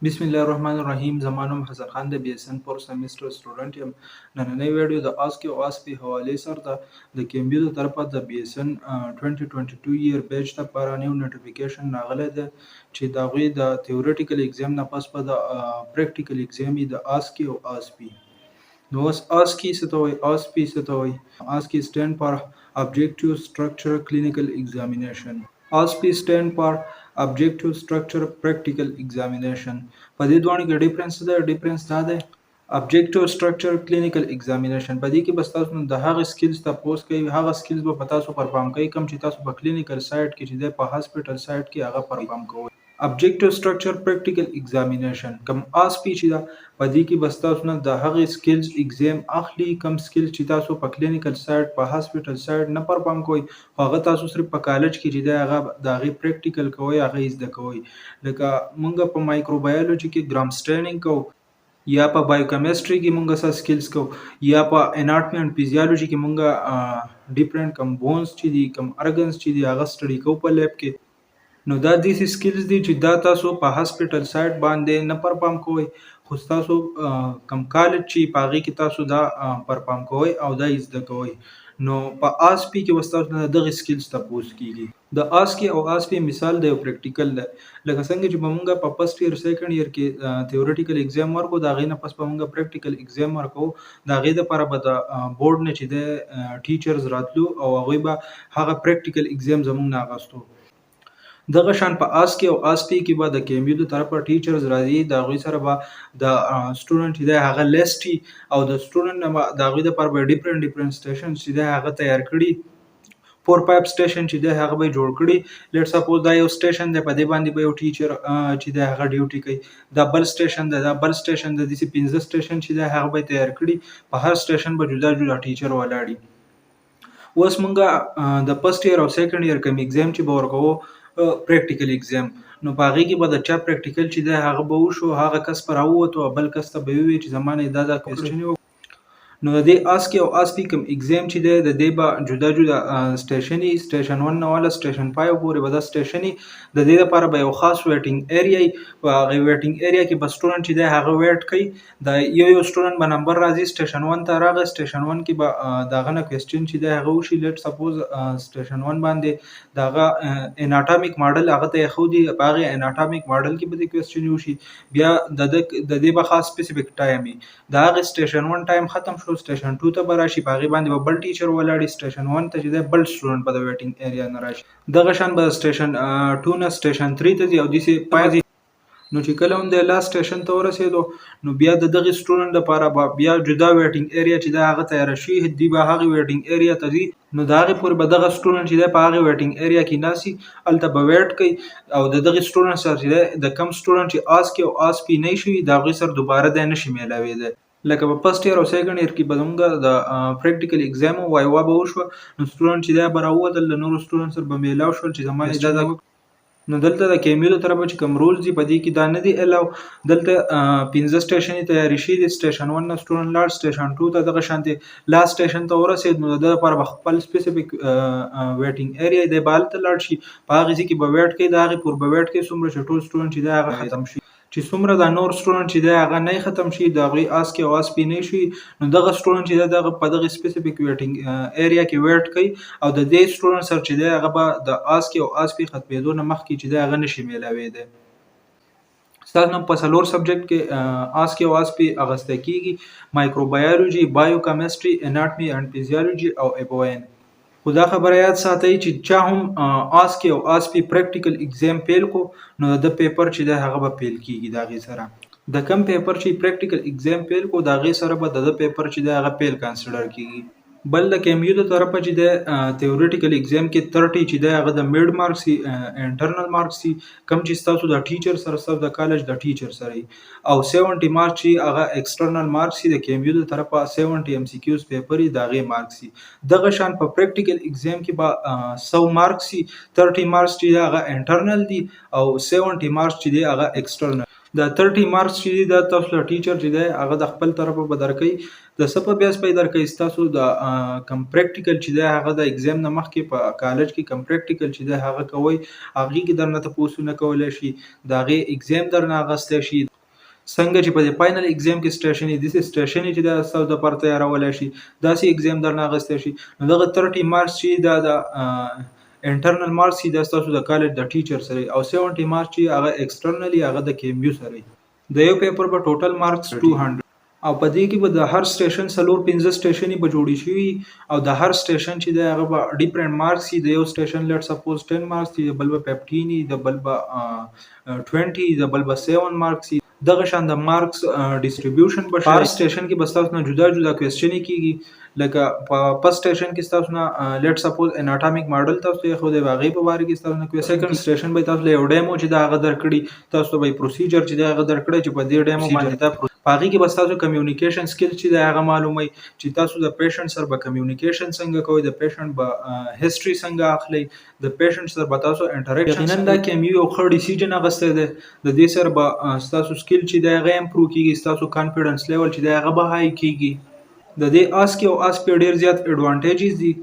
بسم الله الرحمن الرحیم. زما نوم حسن خان د BSN فور سیمسټر سټوډنټ یم. نننۍ ویډیو د آسک او آسپي حوالې سره ده. د کیمبیو د طرفه د BSN 2022 year بیچ لپاره نیو نوټیفیکیشن راغلی دی چې د هغوی د تیوریټیکل ایگزام نه پس به د پریکټیکل ایگزام یې د آسکي او آسپي. نو اوس آسکي څه ته وایي، آسپي څه ته وایي؟ آسکي سټینډ فار Objective Structure Clinical Examination. ASPE stand for Objective Structure Practical Examination. په دې دوانو کې ډیفرنس دا دی. Objective Structure Clinical Examination په دې کې بس تاسو د هغه سکلز تاسو کوي، هغه سکلز به تاسو پرفارم کوي کوم چې تاسو په کلینیکل سایت کې چې په هاسپټل سایت کې هغه پرفارم کوئ. Objective Structure Practical Examination کوم آسپي چې دا په دې کې بس تاسو نه د هغه سکلز ایگزام اخلي کوم سکلز چې تاسو په کلینیکل سایت په هاسپټل سایت نه پرفارم کوئ، هغه تاسو صرف په کالج کې چې دا هغه د هغې پریکټیکل کوئ، هغه زده کوئ. لکه مونږ په مایکروبایولوژي کې ګرام سټینینګ کوو، یا په بایوکیمستري کې مونږ څه سکلز کوو، یا په اناټمي اینډ فزیالوژي کې مونږ ډیفرنٹ کم بونز چې دي، کم ارګنز چې دي، هغه سټډي کوو په لیب کې. نو دا داسې سکلز دي چې دا تاسو په هاسپټل سایت باندې نه پرفارم کوئ، خو تاسو کم کالج چې په هغې کې تاسو دا پرفارم کوئ او دا یې زده کوئ. نو په آسپي کې به تاسو نه دغې سکلز تپوس کېږي. د آسکي او آسپي مثال د یو پریکټیکل دی. لکه څنګه چې به مونږ په فرست ایئر سیکنډ ایئر کې تیوریټیکل ایگزام ورکو، د هغې نه پس به مونږ پریکټیکل ایگزام ورکوو. د هغې دپاره به د بورډ نه چې دی ټیچرز راتلو او هغوی به هغه پریکټیکل ایگزام زمونږ نه اخیستو. دغه شان په آسکي او آسپي کې به د کیمبیو د طرفه ټیچرز راځي، د هغوی سره به د سټوډنټ چې دی هغه لیست وي او د سټوډنټ نه به د هغوی دپاره به ډیفرنٹ سټیشن چې دی هغه تیار کړي. 4-5 سټیشن چې دی هغه به یې جوړ کړي. لیټ سپوز دا یو سټیشن دی، په دې باندې به یو ټیچر چې دی هغه ډیوټي کوي. دا بل سټیشن دی، دا بل سټیشن دی، داسې 15 سټیشن چې دی هغه به یې تیار کړي. په هر سټیشن به جدا جدا ټیچر ولاړ وي. اوس مونږ د فرست ایئر او سیکنډ ایئر کوم ایگزام چې به ورکوو پریکټیکل ایگزام، نو په هغې کې به د چا پریکټیکل چې دی هغه به وشو، هغه کس به راووتو او بل کس ته به ووایي چې زما نه دا کوېسچن. نو د دې آسکي او آسپي کوم ایگزام چې دی د دې به جدا جدا سټیشن وي. سټیشن 1 نه واله سټیشن 5 پورې به دا سټیشن وي. د دې لپاره به یو خاص ویټینګ ایریا وي. په هغې ویټینګ ایریا کې به سټوډنټ چې دی هغه ویټ کوي. د یو سټوډنټ به نمبر راځي، سټیشن 1 ته راغی، سټیشن 1 کې به د هغه نه کوېسچن چې دی هغه وشي. لیټ سپوز سټیشن 1 باندې د هغه اناټامیک ماډل هغه ته یې ښودي، په هغې اناټامیک ماډل کې به د کوېسچن وشي. بیا د دې به خاص سپیسیفیک ټایم وي. د هغې سټیشن 1 ټایم ختم شو، سټیشن 2 ته به راشي، په هغې باندې به بل ټیچر ولاړ وي. سټیشن 1 ته چې دی بل سټوډنټ به د ویټینګ ایریا نه راشي. دغه شان به سټیشن 2 نه سټیشن 3 ته ځي او داسې پای. نو چې کله هم دی لاست سټیشن ته ورسېدو، نو بیا د دغې سټوډنټ لپاره به بیا جدا ویټینګ ایریا چې دی هغه تیاره شي، دوی به هغې ویټینګ ایریا ته ځي. نو د هغې پورې به دغه سټوډنټ چې دی په هغې ویټینګ ایریا کې ناست وي، هلته به ویټ کوي او د دغې سټوډنټ سره چې دی د کوم سټوډنټ چې آسکي او آسپي نه شي د هغوی سره دوباره دی نشي میلاویدی. لکه په فرست ایئر او سیکنډ ایئر کې به زموږ د پریکټیکل ایگزام او وایوا به وشوه، نو سټوډنټ چې دی به راووتل، د نورو سټوډنټ سره به میلاو شول چې زما دا. نو دلته د کیمبیو د طرفه چې کوم رولز دي په دې کې دا نه دي الاو. دلته 15 سټیشن یې تیارې شوي دي. سټیشن 1 نه سټوډنټ لاړ، سټیشن 2 ته دغه شانتې لاست سټیشن ته ورسېد، نو د ده لپاره به خپل سپیسیفیک ویټینګ ایریا دی به هلته لاړ شي، په هغې ځای کې به ویټ کوي. د هغې پورې به ویټ کوي څومره چې ټول سټوډنټ چې دی هغه ختم شي. چې څومره دا نور سټوډنټ چې دی هغه نه ختم شي، د هغوی آسکي او آسپي نه شي، نو دغه سټوډنټ چې دی دغه په دغې سپیسیفیک ویټینګ ایریا کې ویټ کوي او د دې سټوډنټ سره چې دی هغه به د آسکي او آسپي ختمېدو نه مخکې چې دی هغه نشي میلاویدی. ستاسو نه په څلور سبجیکټ کې آسکي او آسپي اخیستی کېږي: مایکروبایولوژي، بایوکیمسټري، اناټمي اینډ فزیالوژي او ایبوین. خو دا خبره یاد ساتئ چې چا هم آسکي او آسپي پریکټیکل ایگزام فیل کو، نو د پیپر چې دی هغه به فیل کېږي. د هغې سره د کم پیپر چې پریکټیکل ایگزام فیل کو، د هغې سره به د پیپر چې دی هغه فیل کنسیډر کېږي. بل د کیمبیو د طرفه چې دی تیوریټیکل ایگزام کې 30 چې دی هغه د میډ مارکس وي، انټرنل مارکس وي، کوم چې ستاسو د ټیچر سره ستاسو د کالج د ټیچر سره وي، او 70 مارکس چې هغه ایکسټرنل مارکس وي. د کیمبیو د طرفه 70 MCQs پیپر وي، د هغې مارکس وي. دغه شان په پریکټیکل ایگزام کې به 100 مارکس وي، 30 مارکس چې دی هغه انټرنل دي او 70 مارکس چې دی هغه ایکسټرنل. دا 30 مارکس چې دي دا تاسو له ټیچر چې دی هغه د خپل طرفه به درکوي. د څه په بیس به یې درکوي ستاسو د کم پریکټیکل چې دی هغه د ایګزام نه مخکې په کالج کې کم پریکټیکل چې دی هغه کوئ، هغې کې درنه تپوسونه کولی شي، د هغې ایګزام درنه اخیستی شي. څنګه چې په دې فاینل ایګزام کې سټیشن وي داسې سټیشن چې دا ستاسو دپاره تیارولی شي، داسې ایګزام درنه اخیستی شي. نو دغه 30 مارکس چې دا د انټرنل مارکس چې دا ستاسو د کالج د ټیچر سره وي، او 70 مارکس چې هغه ایکسټرنلي هغه د کیمبیو سره وي. د یو پیپر به ټوټل مارکس 200 او په دې کې به د هر سټیشن 4-5 سټیشنې به جوړې شوي او د هر سټیشن چې دی هغه به ډیفرنٹ مارکس وي. د یو سټیشن لیټ سپوز 10 مارکس وي، د بل به 15 وي، د بل به 20، د بل به 7 مارکس وي. دغه شان د مارکس ډیسټریبیوشن به هر سټیشن کې به ستاسو نه جدا جدا کوېسچنې کېږي. لکه په فرست سټیشن کې ستاسو نه لیټ سپوز اناټامیک ماډل تاسو ته یې ښودی، هغې په باره کې ستاسو نه کوېسچن. سیکنډ سټیشن به تاسو له یو ډیمو چې دا هغه درکړي، تاسو ته به یې پروسیجر چې دی هغه درکړی چې په دې ډیمو باندې دا په هغې کې به ستاسو کمیونیکیشن سکل چې دی هغه معلوموي چې تاسو د پیشنټ سره به کمیونیکیشن څنګه کوئ، د پیشنټ به هسټري څنګه اخلئ، د پیشنټ سره به تاسو انټریکشن. یقینا دا کیمبیو یو ښه ډیسیژن اخیستی دی. د دې سره به ستاسو سکل چې دی هغه امپروو کېږي، ستاسو کانفیډنس لیول چې دی هغه به های کېږي. د دې آسکي او آسپي ډېر زیات اډوانټیجز دي.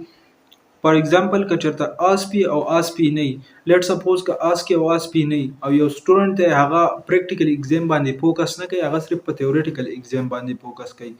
فار ایگزامپل که چېرته آسپي او آسپي نه وي، لیټ سپوز که آسکي او آسپي نه وي او یو سټوډنټ دی هغه پریکټیکل ایګزام باندې فوکس نه کوي، هغه صرف په تیوریټیکل ایګزام باندې فوکس کوي،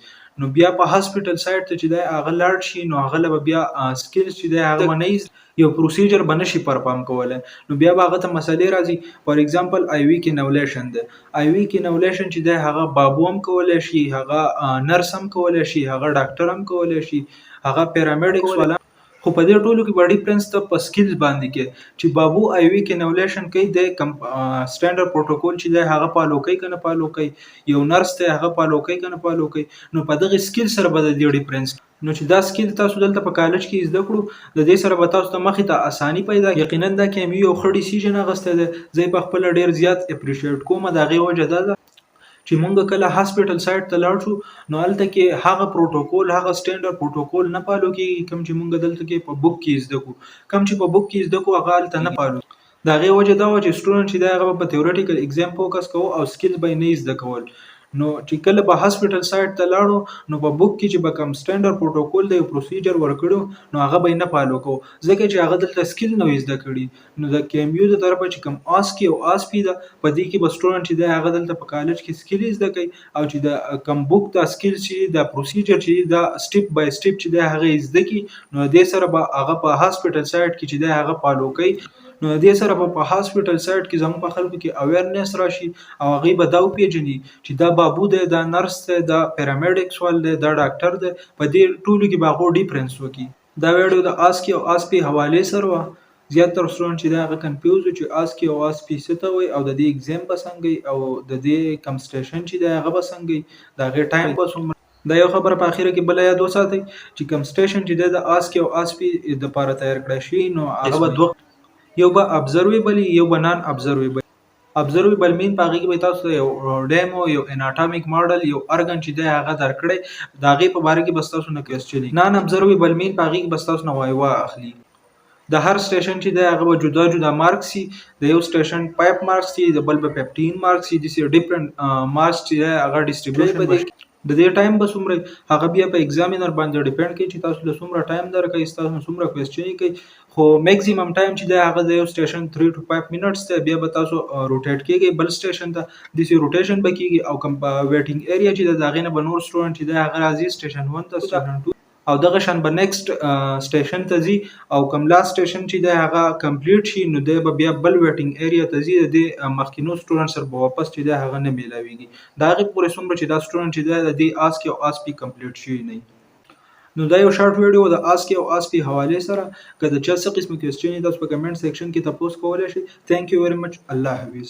نو بیا په هاسپټل سایډ ته چې دی هغه لاړ شي، نو هغه له به بیا سکلز چې دی هغه به نه یو پروسیجر به نشي پرفارم کولی، نو بیا به هغه ته مسلې راځي. فار ایگزامپل آی وي کینولیشن دی، آی وي کینولیشن چې دی هغه بابو هم کولی شي، هغه نرس هم کولی شي، هغه ډاکټر هم کولی شي، هغه پیرامیډکس والا. خو په دې ټولو کې به ډیفرنس ته په سکلز باندې کې چې بابو آی وي کینولیشن کوي، د سټانډرډ پروتوکول چې دی هغه فالو کوي که نه فالو کوي، یو نرس دی هغه فالو کوي که نه فالو کوي، نو په دغې سکل سره به د دې ډیفرنس. نو چې دا سکل تاسو دلته په کالج کې زده کړو، د دې سره به تاسو ته مخې ته اساني پیدا کړي. یقینا دا کیمبیو یو ښه ډیسیژن اخیستی دی، زه یې په خپله ډېر زیات اپریشیټ کوم. د هغې وجه دا ده چې مونږ کله هاسپټل سایډ ته لاړ شو، نو هلته کې هغه پروتوکول، هغه سټینډرډ پروتوکول نه فالو کېږي کوم چې مونږ دلته کې په بک کې زده کړو. کوم چې په بک کې زده کړو هغه هلته نه فالو. د هغې وجه دا وه چې سټوډنټ چې دی هغه به په تیوریټیکل ایګزام فوکس کوو او سکلز به یې نه زده کول. نو چې کله به هاسپټل سایډ ته لاړو، نو په بک کې چې به کوم سټینډرډ پروتوکول دی، یو پروسیجر ورکړو، نو هغه به یې نه فالو کوو، ځکه چې هغه دلته سکل نه وي زده کړي. نو د کیمبیو د طرفه چې کوم آسکي او آسپي ده، په دې کې به سټوډنټ چې دی هغه دلته په کالج کې سکل زده کوي، او چې د کوم بک دا سکل چې دا پروسیجر چې دا سټیپ بای سټیپ چې دی هغه یې زده کړي، نو د دې سره به هغه په هاسپټل سایډ کې چې دی هغه فالو کوي. نو د دې سره به په هاسپټل سایډ کې زموږ په خلکو کې اویرنس راشي او هغوی به دا وپېژني چې دا بابو دی، دا نرس دی، دا پیرامیډکس وال دی، دا ډاکټر دی. په دې ټولو کې به هغو ډیفرنس وکړي. دا ویډیو د آسکي او آسپي حوالې سره وه. زیاتره سټوډنټ چې دی هغه کنفیوز و چې آسکي او آسپي څه ته وایي او د دې ایګزام به څنګه وي او د دې کوم سټیشن چې دی هغه به څنګه وي، د هغې ټایم به څومره. دا یو خبره په اخره کې بله یاد وساتئ چې کوم سټیشن چې دی د آسکي او آسپي دپاره تیار کړی شوي، نو هغه به دوه، یو به ابزرویبل یو به نان ابزرویبل. ابزرویبل مین په هغې کې به تاسو ته یو ډیمو، یو اناټامیک ماډل، یو ارګن چې دی هغه درکړی، د هغې په باره کې به ستاسو نه کوېسچن وي. نان ابزرویبل مین په هغې کې به ستاسو نه وایوا اخلي. د هر سټیشن چې دی هغه به جدا جدا مارکس وي، د یو سټیشن 5 مارکس وي، د بل به 15 مارکس وي، داسې ډیفرنٹ مارکس چې دی هغه ډسټریبیوشن به وي. د دې ټایم به څومره هغه بیا په ایګزامینر باندې ډیپینډ کوي چې تاسو له څومره ټایم درکوي، ستاسو نه څومره کوېسچنې کوي. خو میکزیمم ټایم چې دی هغه د یو سټیشن 3 to 5 منټس دی. بیا به تاسو روټیټ کېږئ بل سټیشن ته، داسې روټیشن به کېږي او کوم په ویټینګ ایریا چې دی د هغې نه به نور سټوډنټ چې دی هغه راځي سټیشن 1 ته، سټیشن 2 او دغه شان به نیکسټ سټیشن ته ځي، او کوم لاست سټیشن چې دی هغه کمپلیټ شي، نو دی به بیا بل ویټینګ ایریا ته ځي، د دې مخکینو سټوډنټ سره به واپس چې دی هغه نه میلاویږي. د هغې پورې څومره چې دا سټوډنټ چې دی د دې آسکي او آسپي کمپلیټ شوي نه وي. نو دا یو شارټ ویډیو د آسکي او آسپي حوالې سره. که د چا څه قسمه کوېسچن وي تاسو په کمنټ سیکشن کې تپوس کولی شئ. تھینک یو ویری مچ. الله حافظ.